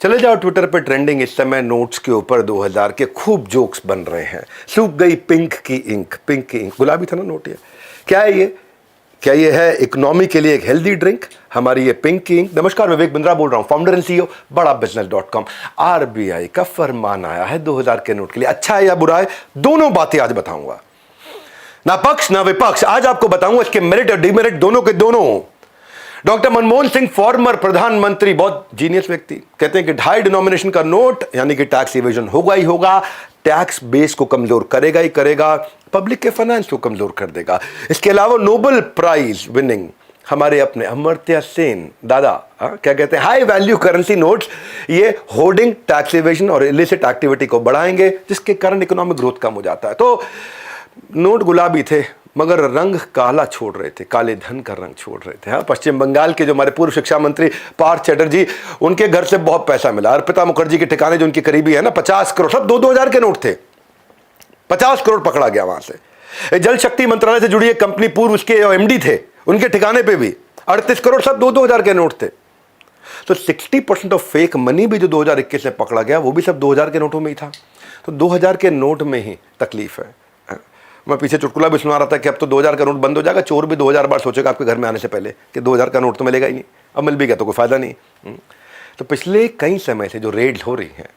चले जाओ ट्विटर पे ट्रेंडिंग इस समय नोट्स के ऊपर 2000 के खूब जोक्स बन रहे हैं। सूख गई पिंक की इंक, पिंक की इंक, गुलाबी था ना नोट ये। क्या है ये? क्या ये है इकोनॉमी के लिए एक हेल्दी ड्रिंक? हमारी ये पिंक की इंक। नमस्कार, विवेक बिंद्रा बोल रहा हूं, फाउंडर एंड सीईओ बड़ा बिजनेस.com। आरबीआई का फरमान आया है 2000 के नोट के लिए। अच्छा है या बुरा है, दोनों बातें आज बताऊंगा, ना पक्ष ना विपक्ष। आज आपको बताऊंगा इसके मेरिट और डिमेरिट दोनों के दोनों। डॉक्टर मनमोहन सिंह, फॉर्मर प्रधानमंत्री, बहुत जीनियस व्यक्ति, कहते हैं कि 2.5 डिनोमिनेशन का नोट यानी कि टैक्स इवेजन होगा ही होगा, टैक्स बेस को कमजोर करेगा ही करेगा, पब्लिक के फाइनेंस को कमजोर कर देगा। इसके अलावा नोबेल प्राइज विनिंग हमारे अपने अमर्त्य सेन दादा क्या कहते हैं, हाई वैल्यू करेंसी नोट्स ये होर्डिंग, टैक्स इवेजन और इलिसिट एक्टिविटी को बढ़ाएंगे, जिसके कारण इकोनॉमिक ग्रोथ कम हो जाता है। तो नोट गुलाबी थे मगर रंग काला छोड़ रहे थे, काले धन का रंग छोड़ रहे थे। हाँ, पश्चिम बंगाल के जो हमारे पूर्व शिक्षा मंत्री पार्थ चैटर्जी, उनके घर से बहुत पैसा मिला। अर्पिता मुखर्जी के ठिकाने जो उनके करीबी है ना, 50 करोड़, सब 2-2 के नोट थे, 50 करोड़ पकड़ा गया वहां से। जल शक्ति मंत्रालय से जुड़ी एक कंपनी, पूर्व उसके एमडी थे, उनके ठिकाने पे भी 38 करोड़, सब 2-2 के नोट थे। तो 60% ऑफ फेक मनी भी जो 2021 में पकड़ा गया वो भी सब 2000 के नोटों में ही था। तो 2000 के नोट में ही तकलीफ है। मैं पीछे चुटकुला भी सुना रहा था कि अब तो 2000 का नोट बंद हो जाएगा, चोर भी 2000 बार सोचेगा आपके घर में आने से पहले कि 2000 का नोट तो मिलेगा ही नहीं, अब मिल भी गया तो कोई फायदा नहीं। तो पिछले कई समय से जो रेड हो रही हैं,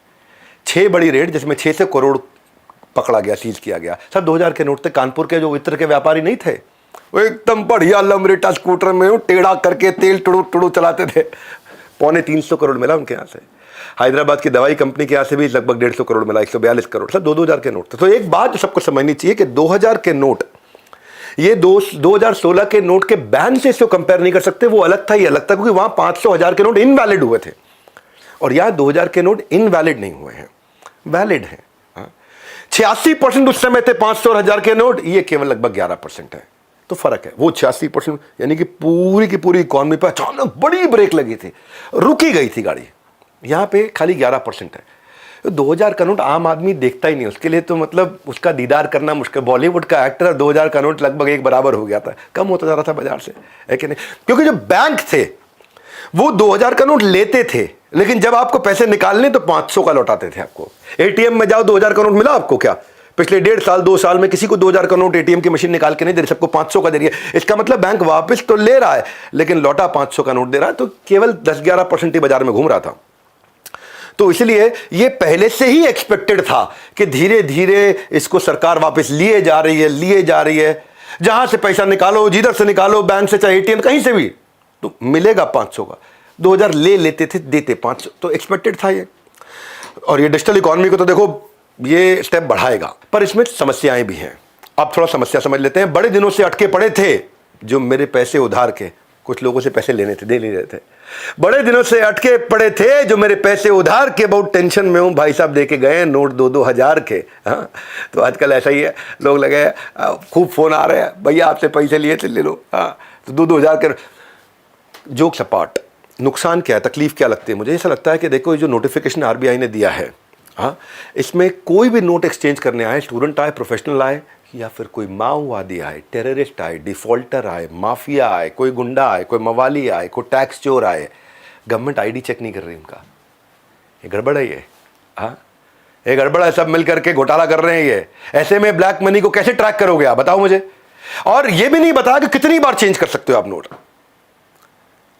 6 बड़ी रेड जिसमें 600 करोड़ पकड़ा गया, सीज किया गया, सब 2000 के नोट थे। कानपुर के जो इत्र के व्यापारी नहीं थे, वो एकदम बढ़िया लमरेटा स्कूटर में टेढ़ा करके तेल टुड़ू टुड़ू चलाते थे, 325 करोड़ मिला उनके यहाँ से। हैदराबाद की दवाई कंपनी के यहाँ से भी लगभग 150 करोड़ मिला, 142 करोड़, सब 2-2000 के नोट थे। तो एक बात जो सबको समझनी चाहिए कि 2000 के नोट, ये 2016 के नोट के बैन से इसको कंपेयर नहीं कर सकते, वो अलग था, ये अलग था, क्योंकि वहां 500-1000 के नोट इनवैलिड हुए थे और यहाँ 2000 के नोट इनवैलिड नहीं हुए हैं, वैलिड हैं। 86% उस समय थे 500 और 1000 के नोट, ये केवल लगभग 11% है। तो फर्क है, वो 86% यानी कि पूरी की पूरी इकॉनमी पर अचानक बड़ी ब्रेक लगी थी, रुकी गई थी गाड़ी, यहाँ पे खाली 11% है। तो 2000 का नोट आम आदमी देखता ही नहीं, उसके लिए तो मतलब उसका दीदार करना मुश्किल। बॉलीवुड का एक्टर 2000 का नोट लगभग एक बराबर हो गया था, कम होता जा रहा था बाजार से, है कि नहीं? क्योंकि जो बैंक थे वो 2000 का नोट लेते थे, लेकिन जब आपको पैसे निकालने तो 500 का लौटाते थे आपको। एटीएम में जाओ, 2000 का नोट मिला आपको क्या? पिछले 1.5 साल 2 साल में किसी को 2000 का नोट एटीएम की मशीन निकाल के नहीं दे रही, सबको 500 का दे रही है। इसका मतलब बैंक वापस तो ले रहा है लेकिन लौटा 500 का नोट दे रहा है, तो केवल 10-11% ही बाजार में घूम रहा था। तो इसलिए ये पहले से ही एक्सपेक्टेड था कि धीरे धीरे इसको सरकार वापस लिए जा रही है। जहां से पैसा निकालो, जिधर से निकालो, बैंक से चाहे एटीएम, कहीं से भी, तो मिलेगा 500 का। 2000 ले लेते थे, देते 500, तो एक्सपेक्टेड था ये। और ये डिजिटल इकोनॉमी को तो देखो ये स्टेप बढ़ाएगा, पर इसमें समस्याएं भी हैं। अब थोड़ा समस्या समझ लेते हैं। बड़े दिनों से अटके पड़े थे जो मेरे पैसे उधार के, कुछ लोगों से पैसे लेने थे, दे नहीं रहे थे। बड़े दिनों से अटके पड़े थे जो मेरे पैसे उधार के, बहुत टेंशन में हूं, भाई साहब दे के गए नोट 2-2 हजार के। हाँ, तो आजकल ऐसा ही है, लोग लगे खूब फोन आ रहे हैं, भैया आपसे पैसे लिए थे, ले लो। हाँ, तो 2-2 हजार के। जोक सपाट, नुकसान क्या है, तकलीफ क्या लगती है मुझे? ऐसा लगता है कि देखो, ये जो नोटिफिकेशन आरबीआई ने दिया है, हाँ, इसमें कोई भी नोट एक्सचेंज करने आए, स्टूडेंट आए, प्रोफेशनल आए, या फिर कोई माओवादी आए, टेररिस्ट आए, डिफॉल्टर आए, माफिया आए, कोई गुंडा आए, कोई मवाली आए, कोई टैक्स चोर आए, गवर्नमेंट आईडी चेक नहीं कर रही उनका। ये गड़बड़ है ये। हाँ, ये गड़बड़ है, सब मिल करके घोटाला कर रहे हैं ये। ऐसे में ब्लैक मनी को कैसे ट्रैक करोगे आप, बताओ मुझे? और ये भी नहीं बताया कि कितनी बार चेंज कर सकते हो आप नोट।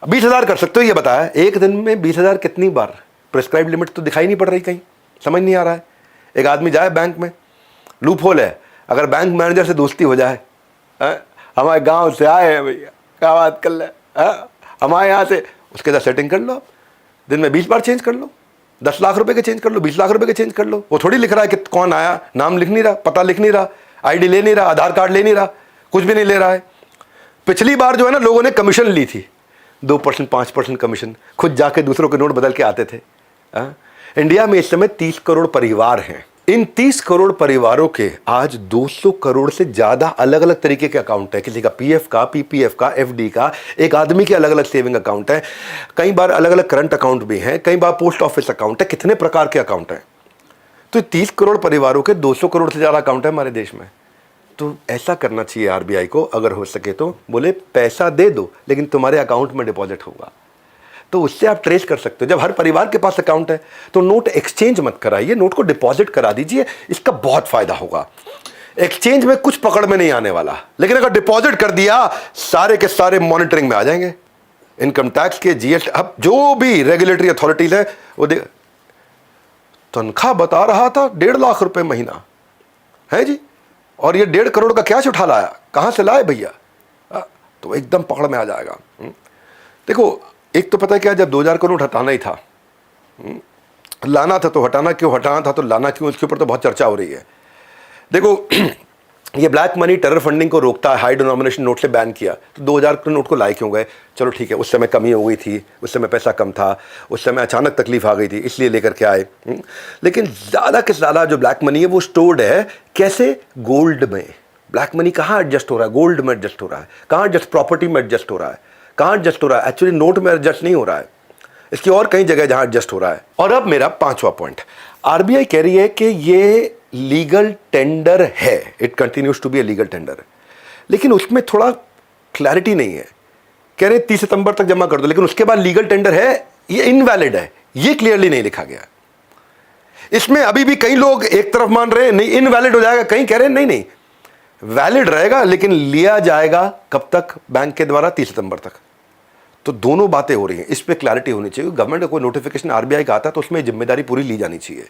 20,000 कर सकते हो, ये बताया। एक दिन में 20,000 कितनी बार? प्रिस्क्राइब लिमिट तो दिखाई नहीं पड़ रही, कहीं समझ नहीं आ रहा है। एक आदमी जाए बैंक में, लूप होल है, अगर बैंक मैनेजर से दोस्ती हो जाए, हमारे गांव से आए हैं भैया, क्या बात कर ले, हमारे यहाँ से, उसके साथ सेटिंग कर लो। दिन में 20 बार चेंज कर लो, 10 लाख रुपए के चेंज कर लो, 20 लाख रुपए के चेंज कर लो। वो थोड़ी लिख रहा है कि कौन आया, नाम लिख नहीं रहा, पता लिख नहीं रहा, आईडी ले नहीं रहा, आधार कार्ड ले नहीं रहा, कुछ भी नहीं ले रहा है। पिछली बार जो है ना, लोगों ने कमीशन ली थी, 2%, 5% कमीशन, खुद जाके दूसरों के नोट बदल के आते थे। इंडिया में इस समय 30 करोड़ परिवार हैं। इन 30 करोड़ परिवारों के आज 200 करोड़ से ज्यादा अलग अलग तरीके के अकाउंट है। किसी का पीएफ का, पीपीएफ का, एफडी का, एक आदमी के अलग अलग सेविंग अकाउंट है, कई बार अलग अलग करंट अकाउंट भी हैं, कई बार पोस्ट ऑफिस अकाउंट है, कितने प्रकार के अकाउंट हैं। तो 30 करोड़ परिवारों के 200 करोड़ से ज्यादा अकाउंट है हमारे देश में। तो ऐसा करना चाहिए आरबीआई को, अगर हो सके तो बोले पैसा दे दो लेकिन तुम्हारे अकाउंट में डिपॉजिट होगा। तो उससे आप ट्रेस कर सकते हो। जब हर परिवार के पास अकाउंट है तो नोट एक्सचेंज मत कराइए, नोट को डिपॉजिट करा दीजिए, इसका बहुत फायदा होगा। एक्सचेंज में कुछ पकड़ में नहीं आने वाला, लेकिन अगर डिपॉजिट कर दिया सारे के सारे मॉनिटरिंग में आ जाएंगे। इनकम टैक्स के, जीएसटी, अब जो भी रेगुलेटरी अथॉरिटीज है वो तनख्वाह बता रहा था 1.5 लाख रुपए महीना है जी, और ये 1.5 करोड़ का कैश उठा लाया, कहां से लाए भैया? तो एकदम पकड़ में आ जाएगा। देखो, एक तो पता है क्या, जब 2000 करोड़ हटाना ही था, लाना था तो हटाना क्यों, हटाना था तो लाना क्यों, इसके ऊपर तो बहुत चर्चा हो रही है। देखो ये ब्लैक मनी टेरर फंडिंग को रोकता है, हाई डिनोमिनेशन नोट से बैन किया, तो 2000 के नोट को लाए क्यों गए? चलो ठीक है, उस समय कमी हो गई थी, उस समय पैसा कम था, उस समय अचानक तकलीफ आ गई थी, इसलिए लेकर के आए। लेकिन ज़्यादा से ज़्यादा जो ब्लैक मनी है वो स्टोर्ड है कैसे? गोल्ड में। ब्लैक मनी कहाँ एडजस्ट हो रहा है? गोल्ड में एडजस्ट हो रहा है। कहाँ एडजस्ट? प्रॉपर्टी में एडजस्ट हो रहा है। कहाँ एडजस्ट हो रहा है? एक्चुअली नोट में एडजस्ट नहीं हो रहा है, इसकी और कई जगह जहाँ एडजस्ट हो रहा है। और अब मेरा 5वां पॉइंट, आरबीआई कह रही है कि ये लीगल टेंडर है, it continues to be a legal tender, लेकिन उसमें थोड़ा क्लैरिटी नहीं है। कह रहे 30 सितंबर तक जमा कर दो, लेकिन उसके बाद लीगल टेंडर है, ये इनवैलिड है, ये क्लियरली नहीं लिखा गया। इसमें अभी भी कई लोग एक तरफ मान रहे हैं नहीं इनवैलिड हो जाएगा, कई कह रहे हैं नहीं नहीं वैलिड रहेगा, लेकिन लिया जाएगा कब तक? बैंक के द्वारा 30 सितंबर तक। तो दोनों बातें हो रही हैं, इस पर क्लैरिटी होनी चाहिए। गवर्नमेंट का कोई नोटिफिकेशन आरबीआई का आता है तो उसमें जिम्मेदारी पूरी ली जानी चाहिए,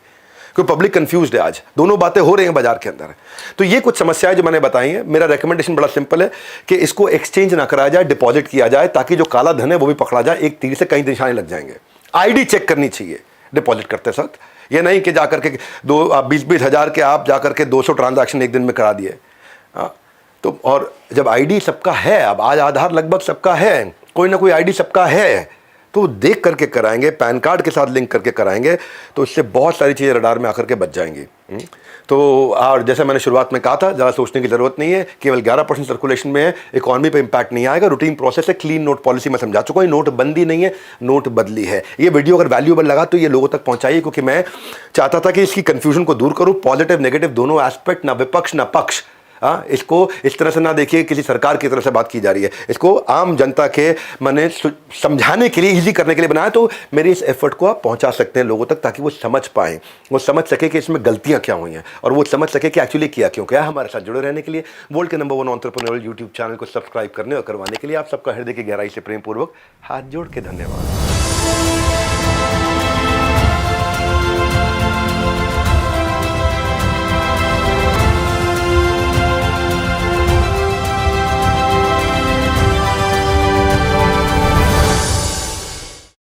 क्योंकि पब्लिक कंफ्यूज्ड है। आज दोनों बातें हो रही हैं बाजार के अंदर। तो ये कुछ समस्याएं जो मैंने बताई हैं, मेरा रेकमेंडेशन बड़ा सिंपल है कि इसको एक्सचेंज ना कराया जाए, डिपॉजिट किया जाए, ताकि जो काला धन है वो भी पकड़ा जाए। एक तीर से कई निशाने लग जाएंगे। आईडी चेक करनी चाहिए डिपॉजिट करते वक्त, ये नहीं कि जाकर के 20-20 हज़ार के आप जाकर के 200 ट्रांजैक्शन एक दिन में करा दिए। तो और जब आईडी सबका है, अब आज आधार लगभग सबका है, कोई ना कोई आईडी सबका है, तो देख करके कराएंगे, पैन कार्ड के साथ लिंक करके कराएंगे, तो इससे बहुत सारी चीज़ें रडार में आकर के बच जाएंगी। तो और जैसे मैंने शुरुआत में कहा था, ज़्यादा सोचने की ज़रूरत नहीं है, केवल 11% सर्कुलेशन में है, इकॉनमी पे इम्पैक्ट नहीं आएगा, रूटीन प्रोसेस है, क्लीन नोट पॉलिसी मैं समझा चुका हूँ। नोट बंदी नहीं है, नोट बदली है। ये वीडियो अगर वैल्यूएबल लगा तो ये लोगों तक पहुँचाइए, क्योंकि मैं चाहता था कि इसकी कन्फ्यूजन को दूर करूँ, पॉजिटिव नेगेटिव दोनों एस्पेक्ट, ना विपक्ष ना पक्ष। इसको इस तरह से ना देखिए किसी सरकार की तरह से बात की जा रही है, इसको आम जनता के मैंने समझाने के लिए, इजी करने के लिए बनाया। तो मेरे इस एफर्ट को आप पहुंचा सकते हैं लोगों तक, ताकि वो समझ पाएं, वो समझ सके कि इसमें गलतियां क्या हुई हैं, और वो समझ सके कि एक्चुअली किया क्यों क्या। हमारे साथ जुड़े रहने के लिए वर्ल्ड के नंबर 1 एंटरप्रेन्योरियल यूट्यूब चैनल को सब्सक्राइब करने और करवाने के लिए आप सबका हृदय की गहराई से प्रेम पूर्वक हाथ जोड़ के धन्यवाद।